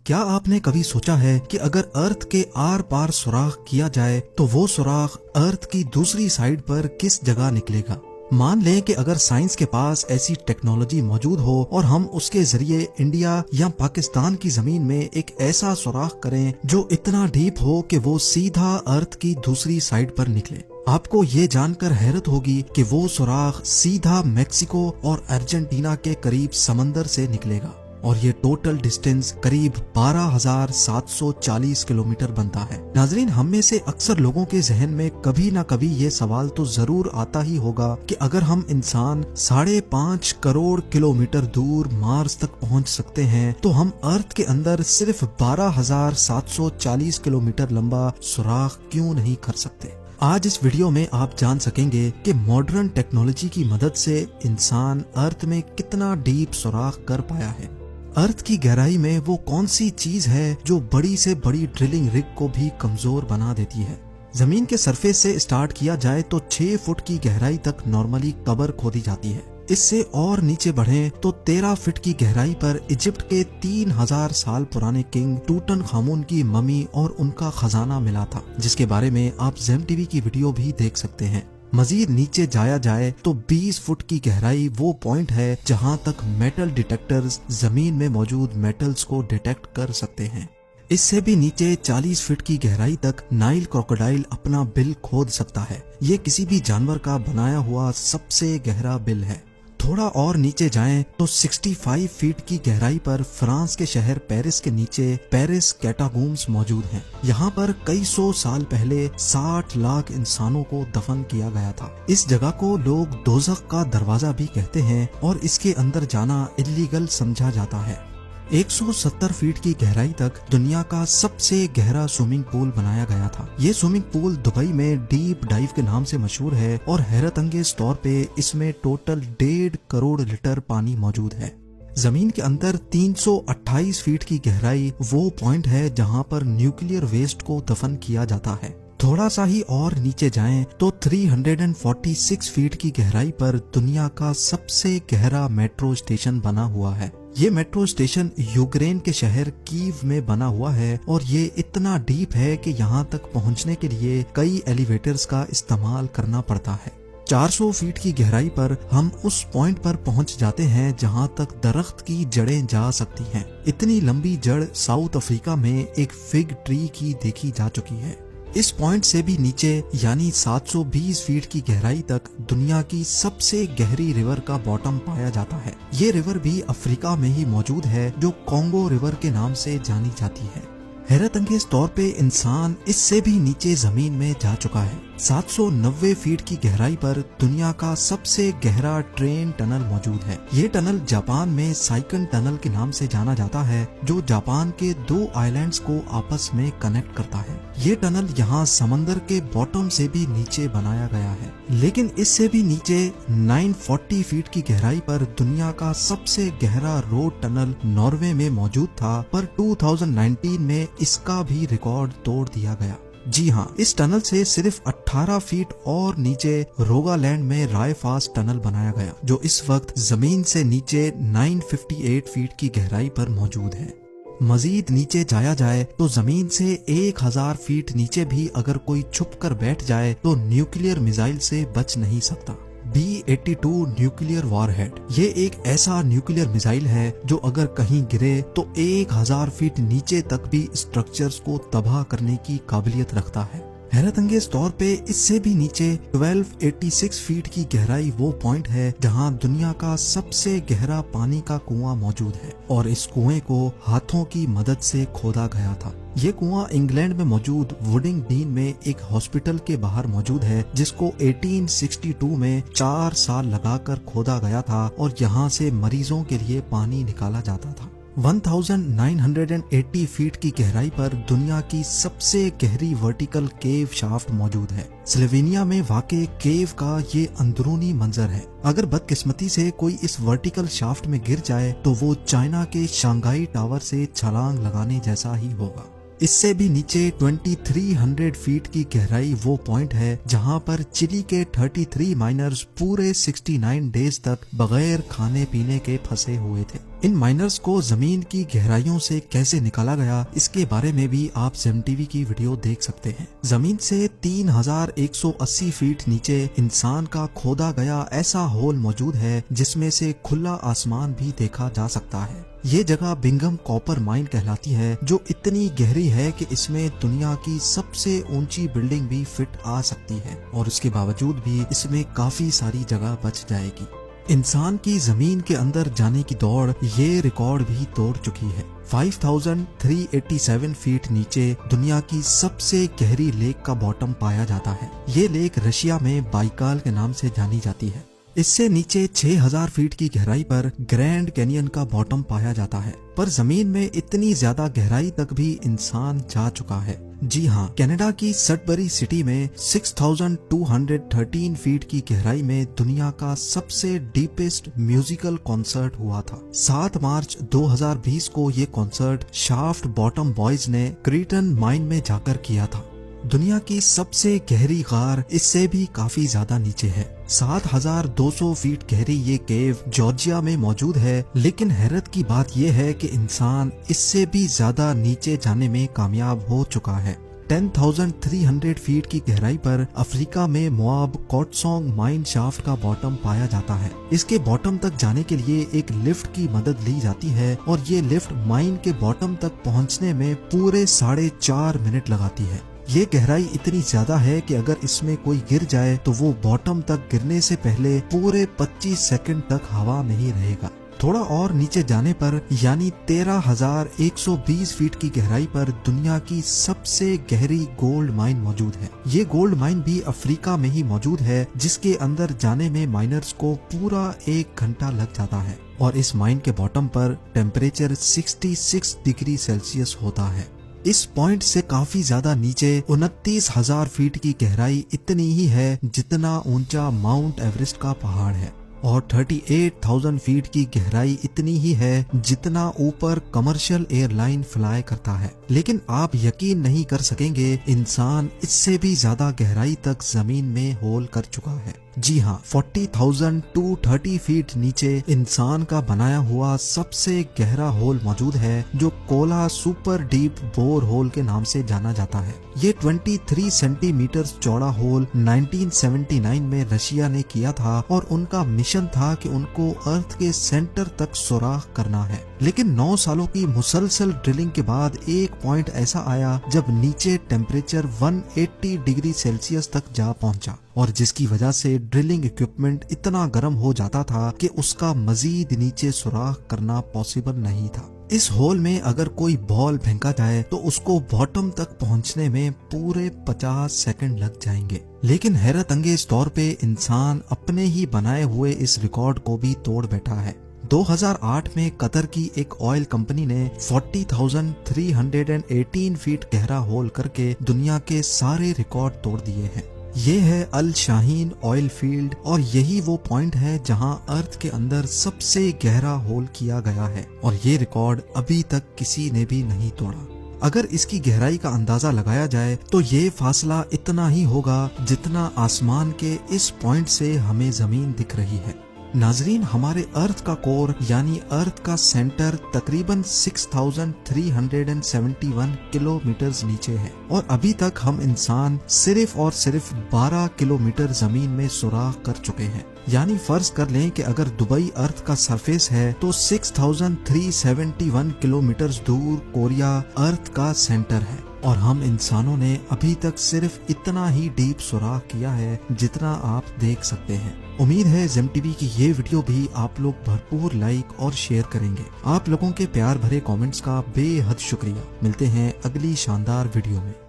کیا آپ نے کبھی سوچا ہے کہ اگر ارتھ کے آر پار سوراخ کیا جائے تو وہ سوراخ ارتھ کی دوسری سائیڈ پر کس جگہ نکلے گا؟ مان لیں کہ اگر سائنس کے پاس ایسی ٹیکنالوجی موجود ہو اور ہم اس کے ذریعے انڈیا یا پاکستان کی زمین میں ایک ایسا سوراخ کریں جو اتنا ڈیپ ہو کہ وہ سیدھا ارتھ کی دوسری سائیڈ پر نکلے، آپ کو یہ جان کر حیرت ہوگی کہ وہ سوراخ سیدھا میکسیکو اور ارجنٹینا کے قریب سمندر سے نکلے گا، اور یہ ٹوٹل ڈسٹینس قریب 12,740 کلومیٹر بنتا ہے۔ ناظرین، ہم میں سے اکثر لوگوں کے ذہن میں کبھی نہ کبھی یہ سوال تو ضرور آتا ہی ہوگا کہ اگر ہم انسان 5.5 کروڑ کلومیٹر دور مارس تک پہنچ سکتے ہیں تو ہم ارتھ کے اندر صرف 12,740 کلومیٹر لمبا سوراخ کیوں نہیں کر سکتے؟ آج اس ویڈیو میں آپ جان سکیں گے کہ ماڈرن ٹیکنالوجی کی مدد سے انسان ارتھ میں کتنا ڈیپ سوراخ کر پایا ہے۔ ارتھ کی گہرائی میں وہ کون سی چیز ہے جو بڑی سے بڑی ڈرلنگ رگ کو بھی کمزور بنا دیتی ہے؟ زمین کے سرفیس سے اسٹارٹ کیا جائے تو 6 فٹ کی گہرائی تک نارملی قبر کھودی جاتی ہے۔ اس سے اور نیچے بڑھیں تو 13 فٹ کی گہرائی پر ایجپٹ کے 3000 سال پرانے کنگ ٹوٹن خامون کی ممی اور ان کا خزانہ ملا تھا، جس کے بارے میں آپ زیم ٹی وی کی ویڈیو بھی دیکھ سکتے ہیں۔ مزید نیچے جایا جائے تو 20 فٹ کی گہرائی وہ پوائنٹ ہے جہاں تک میٹل ڈیٹیکٹرز زمین میں موجود میٹلز کو ڈیٹیکٹ کر سکتے ہیں۔ اس سے بھی نیچے 40 فٹ کی گہرائی تک نائل کروکوڈائل اپنا بل کھود سکتا ہے۔ یہ کسی بھی جانور کا بنایا ہوا سب سے گہرا بل ہے۔ تھوڑا اور نیچے جائیں تو 65 فٹ کی گہرائی پر فرانس کے شہر پیرس کے نیچے پیرس کیٹاکومبس موجود ہیں۔ یہاں پر کئی سو سال پہلے 60 لاکھ انسانوں کو دفن کیا گیا تھا۔ اس جگہ کو لوگ دوزخ کا دروازہ بھی کہتے ہیں اور اس کے اندر جانا الیگل سمجھا جاتا ہے۔ 170 فٹ کی گہرائی تک دنیا کا سب سے گہرا سوئمنگ پول بنایا گیا تھا۔ یہ سوئمنگ پول دبئی میں ڈیپ ڈائیو کے نام سے مشہور ہے اور حیرت انگیز طور پہ اس میں ٹوٹل 1.5 کروڑ لیٹر پانی موجود ہے۔ زمین کے اندر 328 فٹ کی گہرائی وہ پوائنٹ ہے جہاں پر نیوکلیئر ویسٹ کو دفن کیا جاتا ہے۔ تھوڑا سا ہی اور نیچے جائیں تو 346 فٹ کی گہرائی پر دنیا کا سب سے گہرا میٹرو اسٹیشن بنا ہوا ہے۔ یہ میٹرو اسٹیشن یوکرین کے شہر کیو میں بنا ہوا ہے اور یہ اتنا ڈیپ ہے کہ یہاں تک پہنچنے کے لیے کئی ایلیویٹرز کا استعمال کرنا پڑتا ہے۔ 400 فٹ کی گہرائی پر ہم اس پوائنٹ پر پہنچ جاتے ہیں جہاں تک درخت کی جڑیں جا سکتی ہیں۔ اتنی لمبی جڑ ساؤتھ افریقہ میں ایک فگ ٹری کی دیکھی جا چکی ہے۔ اس پوائنٹ سے بھی نیچے یعنی 720 فٹ کی گہرائی تک دنیا کی سب سے گہری ریور کا باٹم پایا جاتا ہے۔ یہ ریور بھی افریقہ میں ہی موجود ہے جو کانگو ریور کے نام سے جانی جاتی ہے۔ حیرت انگیز طور پہ انسان اس سے بھی نیچے زمین میں جا چکا ہے۔ 790 فٹ کی گہرائی پر دنیا کا سب سے گہرا ٹرین ٹنل موجود ہے۔ یہ ٹنل جاپان میں سائکن ٹنل کے نام سے جانا جاتا ہے جو جاپان کے 2 آئیلینڈز کو آپس میں کنیکٹ کرتا ہے۔ یہ ٹنل یہاں سمندر کے باٹم سے بھی نیچے بنایا گیا ہے، لیکن اس سے بھی نیچے 940 فٹ کی گہرائی پر دنیا کا سب سے گہرا روڈ ٹنل ناروے میں موجود تھا، پر 2019 میں اس کا بھی ریکارڈ توڑ دیا گیا۔ جی ہاں، اس ٹنل سے صرف 18 فٹ اور نیچے روگالینڈ میں رائے فاس ٹنل بنایا گیا جو اس وقت زمین سے نیچے 958 فٹ کی گہرائی پر موجود ہے۔ مزید نیچے جایا جائے تو زمین سے 1000 فٹ نیچے بھی اگر کوئی چھپ کر بیٹھ جائے تو نیوکلیئر میزائل سے بچ نہیں سکتا۔ B-82 نیوکلیئر وار ہیڈ یہ ایک ایسا نیوکلیئر میزائل ہے جو اگر کہیں گرے تو 1000 فٹ نیچے تک بھی اسٹرکچرز کو تباہ کرنے کی قابلیت رکھتا ہے۔ حیرت انگیز طور پہ اس سے بھی نیچے 1286 فٹ کی گہرائی وہ پوائنٹ ہے جہاں دنیا کا سب سے گہرا پانی کا کنواں موجود ہے اور اس کنویں کو ہاتھوں کی مدد سے کھودا گیا تھا۔ یہ کنواں انگلینڈ میں موجود ووڈنگ ڈین میں ایک ہاسپٹل کے باہر موجود ہے جس کو 1862 میں 4 سال لگا کر کھودا گیا تھا اور یہاں سے مریضوں کے لیے پانی نکالا جاتا تھا۔ 1980 فٹ کی گہرائی پر دنیا کی سب سے گہری ورٹیکل کیو شافٹ موجود ہے۔ سلوینیا میں واقع کیو کا یہ اندرونی منظر ہے۔ اگر بدقسمتی سے کوئی اس ورٹیکل شافٹ میں گر جائے تو وہ چائنا کے شانگھائی ٹاور سے چھلانگ لگانے جیسا ہی ہوگا۔ اس سے بھی نیچے 2300 فیٹ کی گہرائی وہ پوائنٹ ہے جہاں پر چلی کے 33 مائنرز پورے 69 ڈیز تک بغیر کھانے پینے کے پھنسے ہوئے تھے۔ ان مائنرز کو زمین کی گہرائیوں سے کیسے نکالا گیا اس کے بارے میں بھی آپ زیم ٹی وی کی ویڈیو دیکھ سکتے ہیں۔ زمین سے 3180 فیٹ نیچے انسان کا کھودا گیا ایسا ہول موجود ہے جس میں سے کھلا آسمان بھی دیکھا جا سکتا ہے۔ یہ جگہ بنگم کاپر مائن کہلاتی ہے جو اتنی گہری ہے کہ اس میں دنیا کی سب سے اونچی بلڈنگ بھی فٹ آ سکتی ہے، اور اس کے باوجود بھی اس میں کافی ساری جگہ بچ جائے گی۔ انسان کی زمین کے اندر جانے کی دوڑ یہ ریکارڈ بھی توڑ چکی ہے۔ 5387 فیٹ نیچے دنیا کی سب سے گہری لیک کا باٹم پایا جاتا ہے۔ یہ لیک رشیا میں بائیکال کے نام سے جانی جاتی ہے۔ اس سے نیچے 6000 فیٹ کی گہرائی پر گرینڈ کینین کا باٹم پایا جاتا ہے، پر زمین میں اتنی زیادہ گہرائی تک بھی انسان جا چکا ہے۔ جی ہاں، کینیڈا کی سڈبری سٹی میں 6213 فیٹ کی گہرائی میں دنیا کا سب سے ڈیپسٹ میوزیکل کنسرٹ ہوا تھا۔ 7 مارچ 2020 کو یہ کنسرٹ شافٹ باٹم بوائز نے کریٹن مائن میں جا کر کیا تھا۔ دنیا کی سب سے گہری غار اس سے بھی کافی زیادہ نیچے ہے۔ 7200 فیٹ گہری یہ کیو جارجیا میں موجود ہے، لیکن حیرت کی بات یہ ہے کہ انسان اس سے بھی زیادہ نیچے جانے میں کامیاب ہو چکا ہے۔ 10300 فیٹ کی گہرائی پر افریقہ میں مواب کوٹسونگ مائن شافٹ کا باٹم پایا جاتا ہے۔ اس کے باٹم تک جانے کے لیے ایک لفٹ کی مدد لی جاتی ہے، اور یہ لفٹ مائن کے باٹم تک پہنچنے میں پورے 4.5 منٹ لگاتی ہے۔ یہ گہرائی اتنی زیادہ ہے کہ اگر اس میں کوئی گر جائے تو وہ باٹم تک گرنے سے پہلے پورے 25 سیکنڈ تک ہوا میں ہی رہے گا۔ تھوڑا اور نیچے جانے پر یعنی 13120 فیٹ کی گہرائی پر دنیا کی سب سے گہری گولڈ مائن موجود ہے۔ یہ گولڈ مائن بھی افریقہ میں ہی موجود ہے، جس کے اندر جانے میں مائنرز کو پورا 1 گھنٹہ لگ جاتا ہے، اور اس مائن کے باٹم پر ٹیمپریچر 66 ڈگری سیلسیس ہوتا ہے۔ اس پوائنٹ سے کافی زیادہ نیچے 29000 فیٹ کی گہرائی اتنی ہی ہے جتنا اونچا ماؤنٹ ایوریسٹ کا پہاڑ ہے، اور 38000 فیٹ کی گہرائی اتنی ہی ہے جتنا اوپر کمرشل ایئر لائن فلائی کرتا ہے۔ لیکن آپ یقین نہیں کر سکیں گے، انسان اس سے بھی زیادہ گہرائی تک زمین میں ہول کر چکا ہے۔ جی ہاں، 40230 فیٹ نیچے انسان کا بنایا ہوا سب سے گہرا ہول موجود ہے، جو کولا سپر ڈیپ بور ہول کے نام سے جانا جاتا ہے۔ یہ 23 سینٹی میٹر چوڑا ہول 1979 میں رشیا نے کیا تھا، اور ان کا مشن تھا کہ ان کو ارتھ کے سینٹر تک سوراخ کرنا ہے۔ لیکن 9 سالوں کی مسلسل ڈرلنگ کے بعد ایک پوائنٹ ایسا آیا جب نیچے ٹیمپریچر 180 ڈگری سیلسیس تک جا پہنچا، اور جس کی وجہ سے ڈرلنگ اکوپمنٹ اتنا گرم ہو جاتا تھا کہ اس کا مزید نیچے سوراخ کرنا پاسبل نہیں تھا۔ اس ہول میں اگر کوئی بال پھینکا جائے تو اس کو باٹم تک پہنچنے میں پورے 50 سیکنڈ لگ جائیں گے۔ لیکن حیرت انگیز طور پہ انسان اپنے ہی بنائے ہوئے اس ریکارڈ کو بھی توڑ بیٹھا ہے۔ 2008 میں قطر کی ایک آئل کمپنی نے 40318 فیٹ گہرا ہول کر کے دنیا کے سارے ریکارڈ توڑ دیے ہیں۔ یہ ہے الشاہین آئل فیلڈ، اور یہی وہ پوائنٹ ہے جہاں ارتھ کے اندر سب سے گہرا ہول کیا گیا ہے، اور یہ ریکارڈ ابھی تک کسی نے بھی نہیں توڑا۔ اگر اس کی گہرائی کا اندازہ لگایا جائے تو یہ فاصلہ اتنا ہی ہوگا جتنا آسمان کے اس پوائنٹ سے ہمیں زمین دکھ رہی ہے۔ ناظرین، ہمارے ارتھ کا کور یعنی ارتھ کا سینٹر تقریباً 6371 کلومیٹرز نیچے ہے، اور ابھی تک ہم انسان صرف اور صرف 12 کلومیٹر زمین میں سوراخ کر چکے ہیں۔ یعنی فرض کر لیں کہ اگر دبئی ارتھ کا سرفیس ہے تو 6371 کلومیٹرز دور کوریا ارتھ کا سینٹر ہے، اور ہم انسانوں نے ابھی تک صرف اتنا ہی ڈیپ سوراخ کیا ہے جتنا آپ دیکھ سکتے ہیں۔ امید ہے زیم ٹی وی کی یہ ویڈیو بھی آپ لوگ بھرپور لائک اور شیئر کریں گے۔ آپ لوگوں کے پیار بھرے کامنٹس کا بے حد شکریہ۔ ملتے ہیں اگلی شاندار ویڈیو میں۔